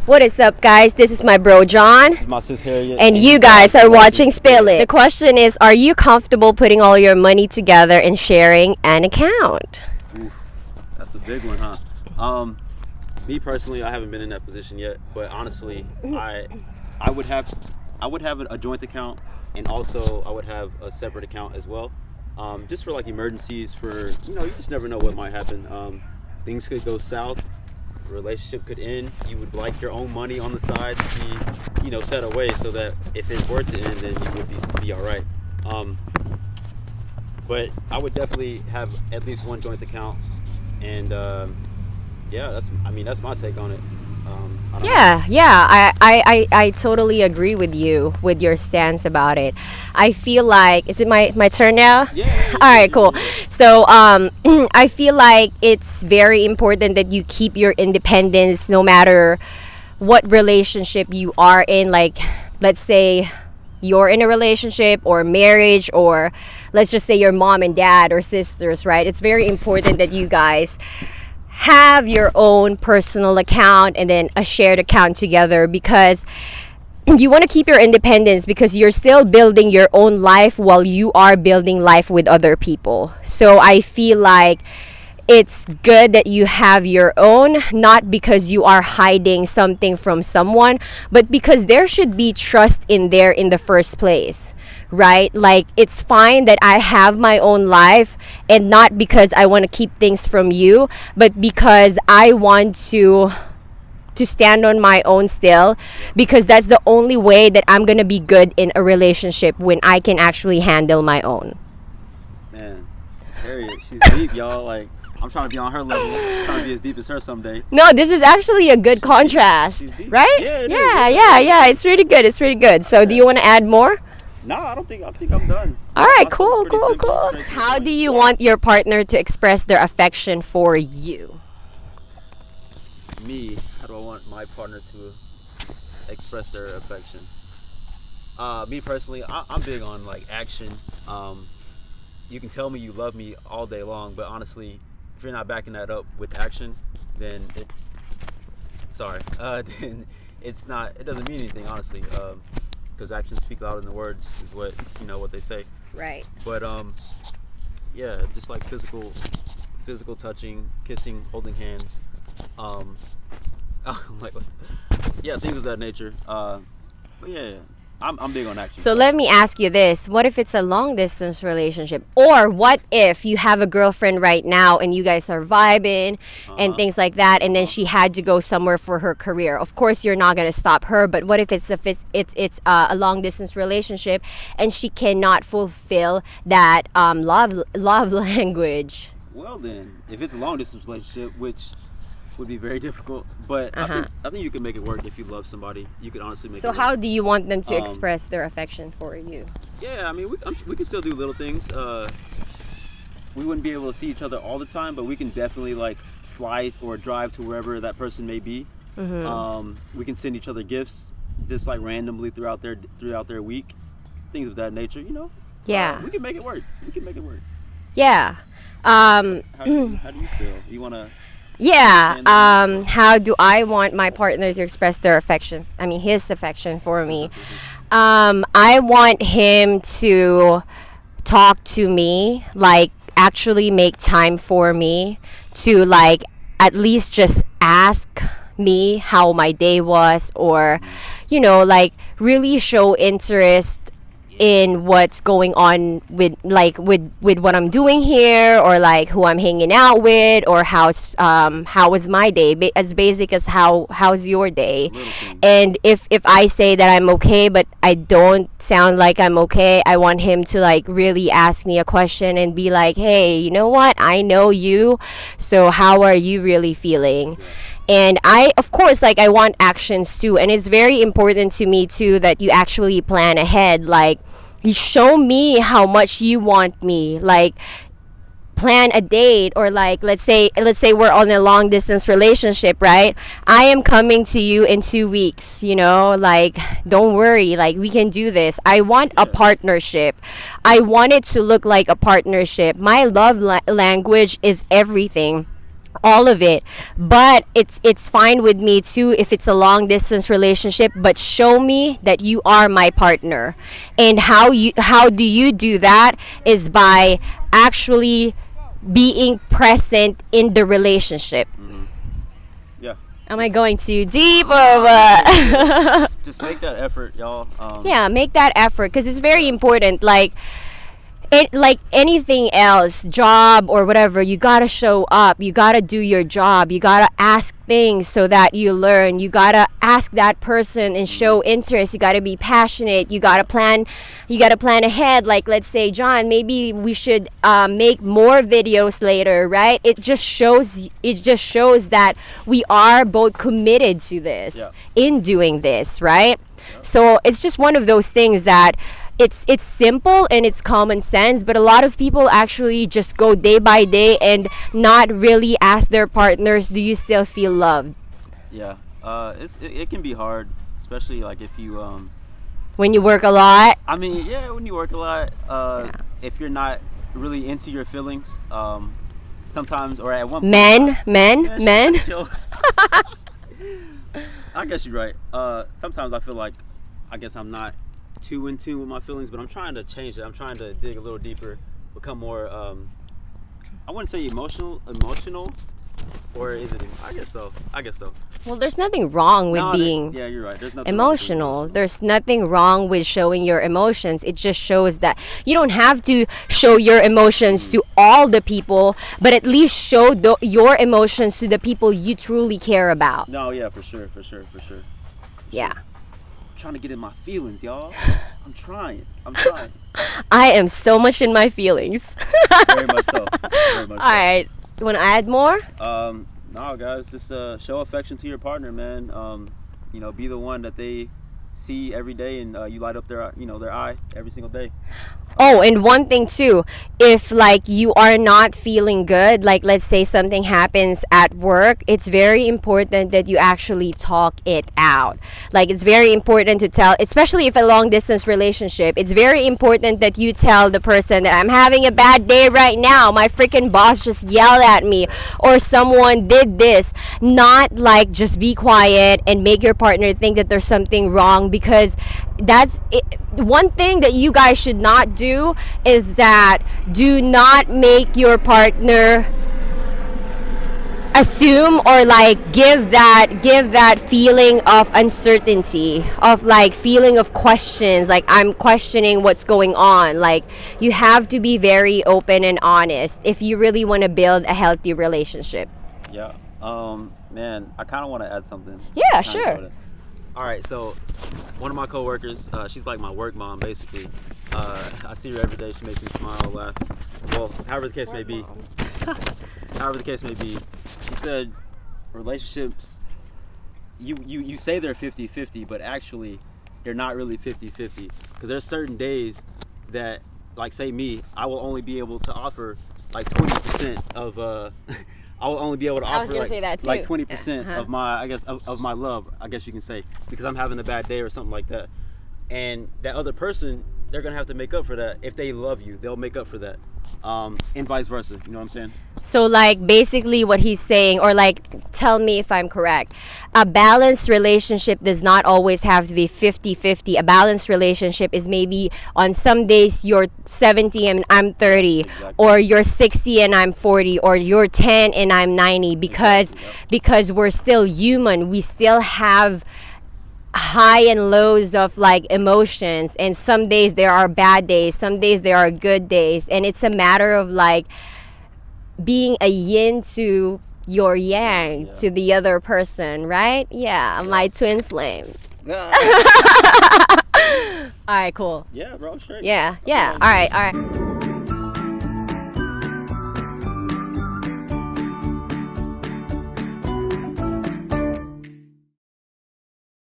What is up, guys? This is my bro John, My sis Harriet. and you guys are watching Spill It. The question is, are you comfortable putting all your money together and sharing an account? Ooh, that's a big one, huh? Me personally, I haven't been in that position yet, but honestly, I would have a joint account, and also I would have a separate account as well, just for like emergencies. For you just never know what might happen. Things could go south. Relationship could end. You would like your own money on the side to be set away so that if it were to end, then you would be all right. But I would definitely have at least one joint account, and yeah, that's my take on it. I don't know. I totally agree with you with your stance about it. I feel like, is it my turn now? Yeah. All right, cool. So I feel like it's very important that you keep your independence no matter what relationship you are in. Like, let's say you're in a relationship or marriage, or let's just say your mom and dad or sisters, right? It's very important that you guys have your own personal account and then a shared account together, because you want to keep your independence, because you're still building your own life while you are building life with other people. So I feel like it's good that you have your own, not because you are hiding something from someone, but because there should be trust in there in the first place, right? Like, it's fine that I have my own life, and not because I want to keep things from you, but because I want to stand on my own still, because that's the only way that I'm gonna be good in a relationship, when I can actually handle my own. Man, Harriet, she's deep, y'all. Like, I'm trying to be on her level. I'm trying to be as deep as her someday. No, this is actually a good contrast, She's deep. right? Yeah, it is. Yeah. It's really good. It's really good. So, do you want to add more? No, I think I'm done. All right, My stuff's cool. pretty simple, straight to the How point. do you want your partner to express their affection for you? Me, how do I want my partner to express their affection? Me personally, I'm big on like action. You can tell me you love me all day long, but honestly, if you're not backing that up with action, then then it's not. It doesn't mean anything, honestly. Because actions speak louder than words is what they say. Right. But yeah, just like physical touching, kissing, holding hands. Like, yeah, things of that nature. But yeah, I'm big on action. So let me ask you this. What if it's a long distance relationship? Or what if you have a girlfriend right now and you guys are vibing and things like that, and then she had to go somewhere for her career? Of course, you're not going to stop her, but what if it's a long distance relationship and she cannot fulfill that love language? Well then, if it's a long distance relationship, which would be very difficult, but I think you can make it work if you love somebody. You could honestly make it So work. how do you want them to express their affection for you? Yeah, I mean, we can still do little things. We wouldn't be able to see each other all the time, but we can definitely like fly or drive to wherever that person may be. We can send each other gifts just like randomly throughout their week, things of that nature. Yeah. We can make it work. Yeah. How do you feel? You wanna? Yeah. How do I want my partner to express their affection? I mean, his affection for me. I want him to talk to me, like actually make time for me, to like at least just ask me how my day was, or like really show interest in what's going on with what I'm doing here, or like who I'm hanging out with, or how was my day, as basic as how's your day. And if I say that I'm okay but I don't sound like I'm okay, I want him to like really ask me a question and be like, hey, you know what, I know you, so how are you really feeling? And of course, like, I want actions too, and it's very important to me too that you actually plan ahead. Like, you show me how much you want me. Like, plan a date, or like, let's say we're on a long distance relationship, right? I am coming to you in 2 weeks. Like, don't worry. Like, we can do this. I want a partnership. I want it to look like a partnership. My love language is everything. all of it. But it's fine with me too if it's a long distance relationship, but show me that you are my partner. And how do you do that is by actually being present in the relationship. Yeah. Am I going too deep or what? Just make that effort, y'all. Yeah, make that effort because it's very important. Like anything else, job or whatever, you gotta show up. You gotta do your job. You gotta ask things so that you learn. You gotta ask that person and show interest. You gotta be passionate. You gotta plan. You gotta plan ahead. Like, let's say, John, maybe we should make more videos later, right? It just shows. It just shows that we are both committed to this, in doing this, right? So it's just one of those things that it's simple and it's common sense, but a lot of people actually just go day by day and not really ask their partners, do you still feel loved? Yeah. It can be hard, especially like if you when you work a lot. I mean, yeah, when you work a lot, if you're not really into your feelings, sometimes, or at one point, men. Chill. I guess you're right. Sometimes I feel like, I guess I'm not too in tune with my feelings, but I'm trying to change it. I'm trying to dig a little deeper, become more, I wouldn't say emotional, or is it? I guess so. Well, there's nothing wrong with being yeah, you're right. There's nothing emotional. There's nothing wrong with showing your emotions. It just shows that you don't have to show your emotions to all the people, but at least show your emotions to the people you truly care about. No, yeah, for sure. Yeah. I'm trying to get in my feelings, y'all. I'm trying. I am so much in my feelings. Very much so. All right. You want to add more? No, guys, just show affection to your partner, man. Be the one that they see every day, and you light up their eye every single day. Oh, and one thing too, if like you are not feeling good, like let's say something happens at work, it's very important that you actually talk it out. Like it's very important to tell, especially if a long distance relationship, it's very important that you tell the person that I'm having a bad day right now. My freaking boss just yelled at me, or someone did this. Not like just be quiet and make your partner think that there's something wrong, because that's it. One thing that you guys should not do is that do not make your partner assume or like give that feeling of uncertainty, of like feeling of questions, like I'm questioning what's going on. Like you have to be very open and honest if you really want to build a healthy relationship. Yeah. Man, I kind of want to add something. Yeah, sure. All right, so one of my coworkers, she's like my work mom, basically. I see her every day. She makes me smile, laugh. Well, however the case may be. She said, relationships, you say they're 50-50, but actually they're not really 50-50. Because there's certain days that, like say me, I will only be able to offer like 20% of I will only be able to offer like 20% of my, I guess, of my love, I guess you can say, because I'm having a bad day or something like that. And that other person, they're gonna have to make up for that. If they love you, they'll make up for that. And vice versa, you know what I'm saying? So like basically what he's saying, or like tell me if I'm correct, a balanced relationship does not always have to be 50-50. A balanced relationship is maybe on some days you're 70 and I'm 30, exactly. Or you're 60 and I'm 40, or you're 10 and I'm 90, because we're still human. We still have high and lows of like emotions, and some days there are bad days, some days there are good days, and it's a matter of like being a yin to your yang, to the other person, right? My twin flame. All right, cool. Yeah, bro, straight. Yeah. All right.